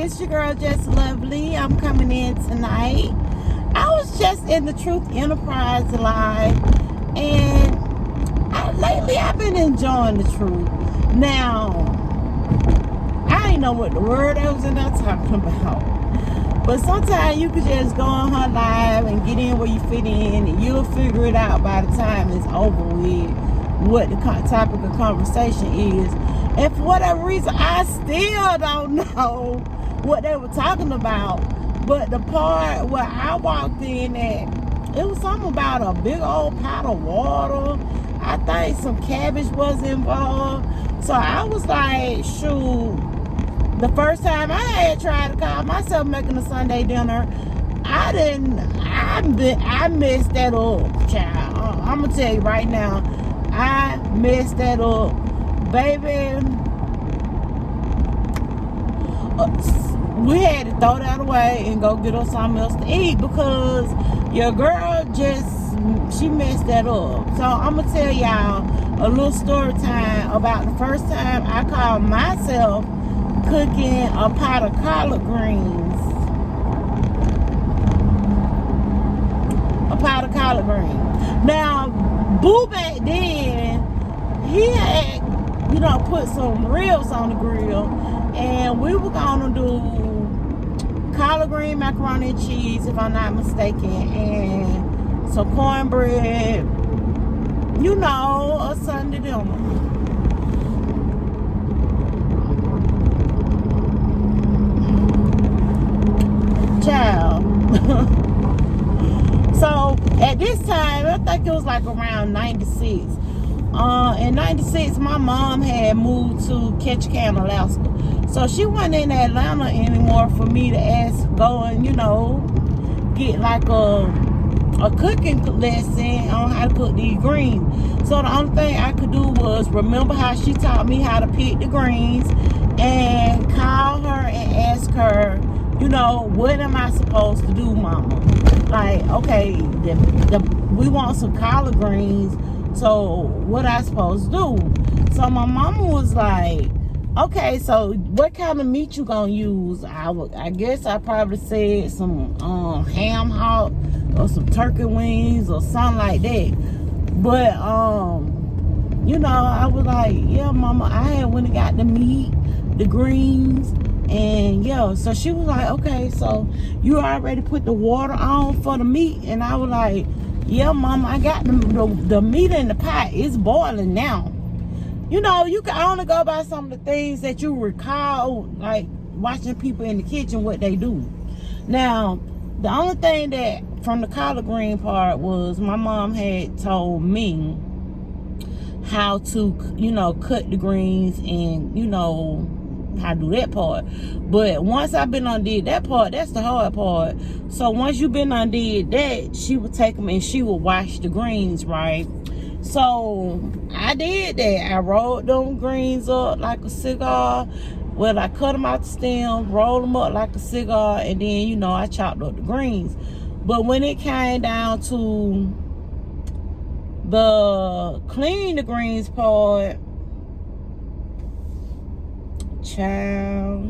it's your girl Just Lovely. I'm coming in tonight. I was just in the Truth Enterprise Live, and lately I've been enjoying the truth. Now, I ain't know what the word I was in there talking about, but sometimes you could just go on her live and get in where you fit in, and you'll figure it out by the time it's over with what the topic of conversation is. And for whatever reason, I still don't know what they were talking about. But the part where I walked in at, it was something about a big old pot of water. I think some cabbage was involved. So I was like, shoot. The first time I had tried to call myself making a Sunday dinner, I messed that up, child. I'm going to tell you right now, I messed that up. Baby, we had to throw that away and go get us something else to eat because your girl she messed that up. So I'm going to tell y'all a little story time about the first time I called myself cooking a pot of collard greens. A pot of collard greens. Now, Boo back then, he had, put some ribs on the grill, and we were gonna do collard green macaroni and cheese, if I'm not mistaken, and some cornbread, a Sunday dinner. Child. So at this time, I think it was like around 96. In 96, my mom had moved to Ketchikan, Alaska. So she wasn't in Atlanta anymore for me to go and, get like a cooking lesson on how to cook these greens. So the only thing I could do was remember how she taught me how to pick the greens and call her and ask her, what am I supposed to do, mama? Like, okay, we want some collard greens, so what I supposed to do? So my mama was like, okay, so what kind of meat you gonna use? I guess I probably said some ham hock or some turkey wings or something like that. But I was like, yeah, mama, I had went and got the meat, the greens, and yeah. So she was like, okay, so you already put the water on for the meat? And I was like, yeah, mama, I got the meat in the pot. It's boiling now. You can only go by some of the things that you recall, like watching people in the kitchen, what they do. Now, the only thing that from the collard green part was my mom had told me how to, cut the greens and, how to do that part. But once I've been undid that part, that's the hard part. So once you've been undid that, she would take them and she would wash the greens, right? So I did that. I rolled them greens up like a cigar. Well, I cut them out the stem, rolled them up like a cigar, and then, I chopped up the greens. But when it came down to the clean the greens part, child,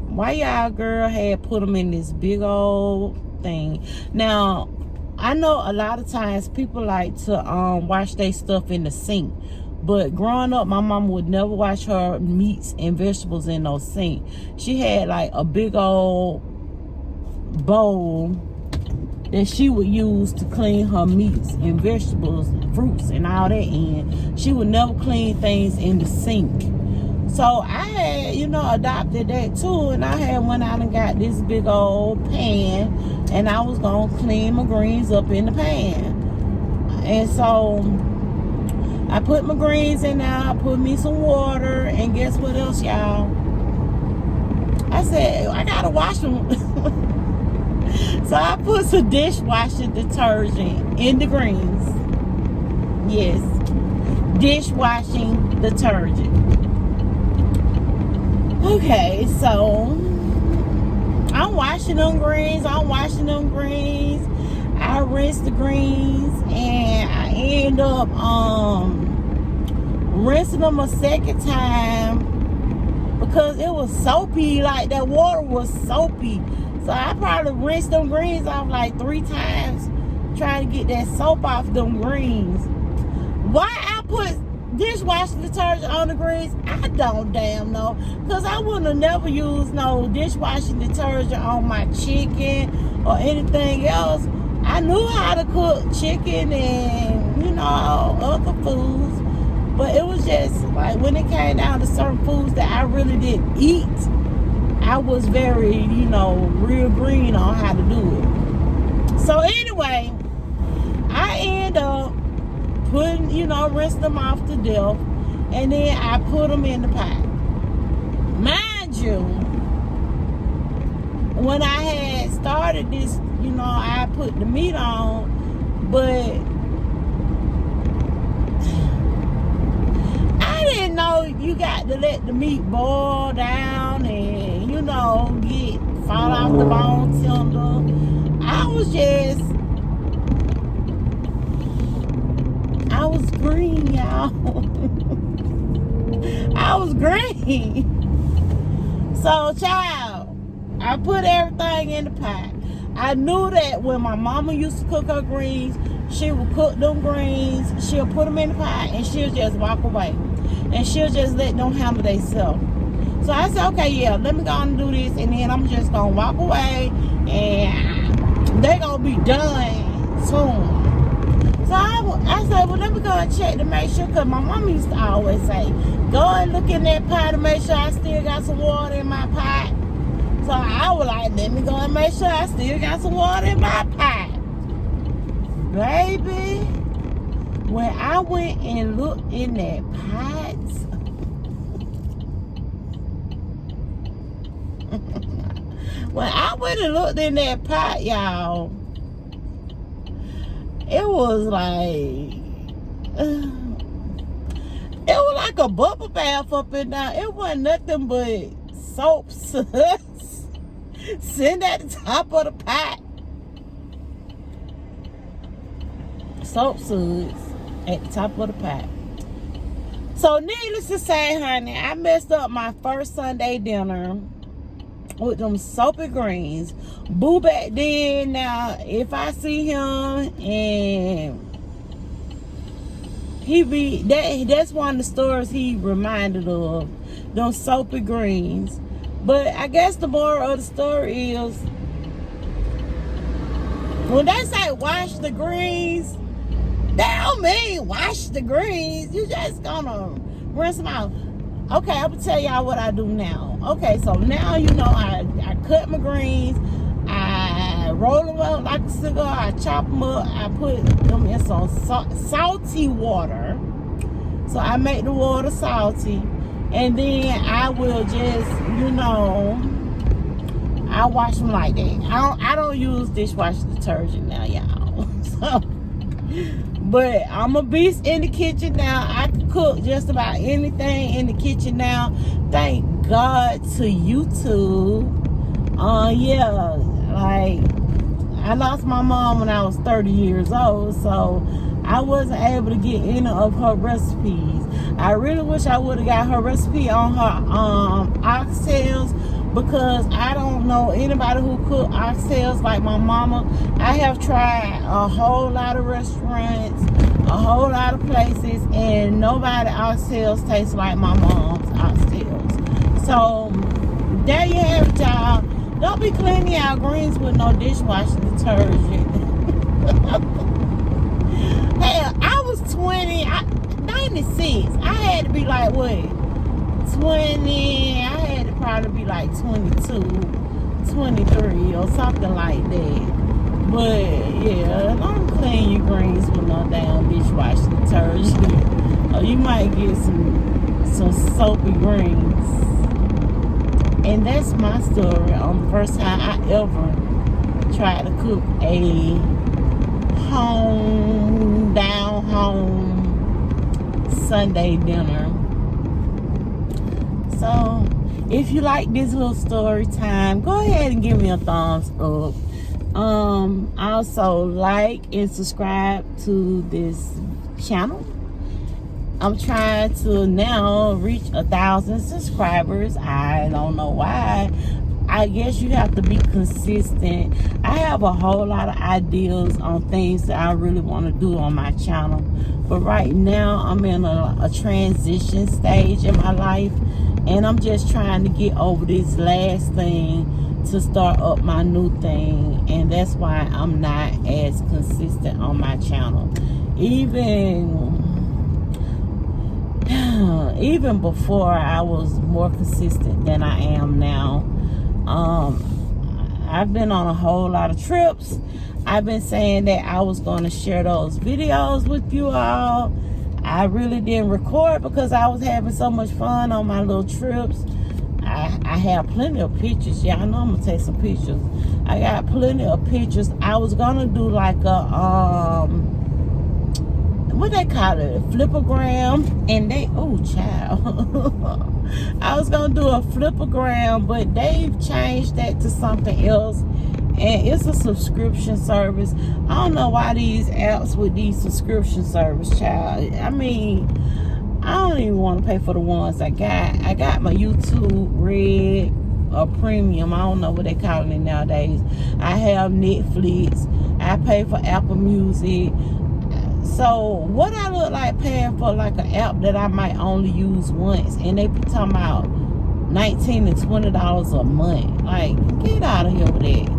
why y'all girl had put them in this big old thing? Now, I know a lot of times people like to wash their stuff in the sink, but growing up, my mama would never wash her meats and vegetables in no sink. She had like a big old bowl that she would use to clean her meats and vegetables, fruits and all that in. She would never clean things in the sink. So I had, adopted that too, and I had went out and got this big old pan, and I was gonna clean my greens up in the pan. And so I put my greens in there, I put me some water, and guess what else, y'all? I said, I gotta wash them. So I put some dishwashing detergent in the greens. Yes, dishwashing detergent. Okay, so I'm washing them greens. I rinse the greens, and I end up rinsing them a second time because it was soapy. Like, that water was soapy. So I probably rinsed them greens off like 3 times trying to get that soap off them greens. Why I put dishwashing detergent on the greens, I don't damn know. Because I wouldn't have never used no dishwashing detergent on my chicken or anything else. I knew how to cook chicken and, you know, other foods. But it was just like when it came down to certain foods that I really didn't eat, I was very, you know, real green on how to do it. So anyway, I end up putting, you know, rinse them off to death, and then I put them in the pot. Mind you, when I had started this, you know, I put the meat on, but I didn't know you got to let the meat boil down and, you know, fall off the bone tender. I was green, y'all. I was green. So, child, I put everything in the pot. I knew that when my mama used to cook her greens, she would cook them greens, she'll put them in the pot, and she'll just walk away. And she'll just let them handle themselves. So I said, okay, yeah, let me go and do this, and then I'm just going to walk away, and they're going to be done soon. So I said, well, let me go and check to make sure, because my mom used to always say, go and look in that pot to make sure I still got some water in my pot. So I was like, let me go and make sure I still got some water in my pot. Baby, when I went and looked in that pot, when I went and looked in that pot, y'all, it was like a bubble bath up in there. It wasn't nothing but soap suds sitting at the top of the pot. Soap suds at the top of the pot. So needless to say, honey, I messed up my first Sunday dinner with them Soapy Greens. Boo back then, now if I see him and that's one of the stories he reminded of, them Soapy Greens. But I guess the moral of the story is, when they say wash the greens, that don't mean wash the greens. You just gonna rinse them out. Okay, I'm gonna tell y'all what I do now. Okay, so now, you know, I cut my greens, I roll them up like a cigar, I chop them up, I put them in some salty water. So I make the water salty, and then I will just, you know, I wash them like that. I don't use dishwashing detergent now, y'all. So, but I'm a beast in the kitchen now. I can cook just about anything in the kitchen now. Thank God to YouTube. Yeah, like, I lost my mom when I was 30 years old, so I wasn't able to get any of her recipes. I really wish I would have got her recipe on her oxtails, because I don't know anybody who cook oxtails like my mama. I have tried a whole lot of restaurants, a whole lot of places, and nobody oxtails taste like my mom's oxtails. So there you have it, y'all. Don't be cleaning y'all greens with no dishwashing detergent. Hell, I was 96. I had to be like, what? 20, I had to probably be like 22, 23 or something like that. But yeah, don't clean your greens with no damn dishwashing detergent, or you might get some soapy greens. And that's my story on the first time I ever tried to cook a down home Sunday dinner. So if you like this little story time, go ahead and give me a thumbs up. Also like and subscribe to this channel, I'm trying to now reach 1,000 subscribers. I don't know why. I guess you have to be consistent. I have a whole lot of ideas on things that I really want to do on my channel. But right now, I'm in a transition stage in my life. And I'm just trying to get over this last thing to start up my new thing. And that's why I'm not as consistent on my channel. Even before, I was more consistent than I am now. I've been on a whole lot of trips. I've been saying that I was going to share those videos with you all. I really didn't record because I was having so much fun on my little trips. I have plenty of pictures. Yeah, I know I'm gonna take some pictures. I got plenty of pictures. I was gonna do like a what they call it, flipogram, and they, oh child. I was gonna do a flipogram, but they've changed that to something else, and it's a subscription service. I don't know why these apps with these subscription service, child. I mean, I don't even want to pay for the ones I got. I got my YouTube Red or Premium. I don't know what they calling it nowadays. I have Netflix. I pay for Apple Music. So what I look like paying for like an app that I might only use once, and they be talking about $19 and $20 a month. Like, get out of here with that.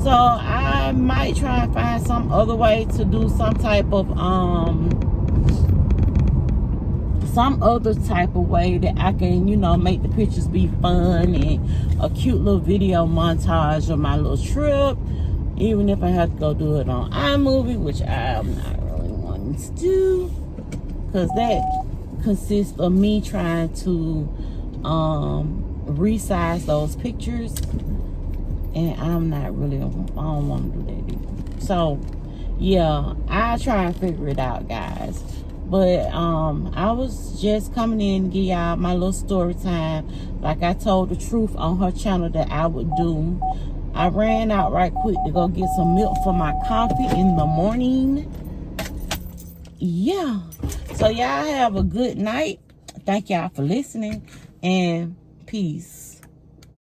So I might try and find some other way to do some type of some other type of way that I can, you know, make the pictures be fun and a cute little video montage of my little trip. Even if I have to go do it on iMovie, which I'm not really wanting to do, because that consists of me trying to resize those pictures, and I'm not really, I don't want to do that either. So yeah, I'll try and figure it out, guys. But I was just coming in to give y'all my little story time. Like I told the truth on her channel that I would do. I ran out right quick to go get some milk for my coffee in the morning. Yeah. So y'all have a good night. Thank y'all for listening, and peace.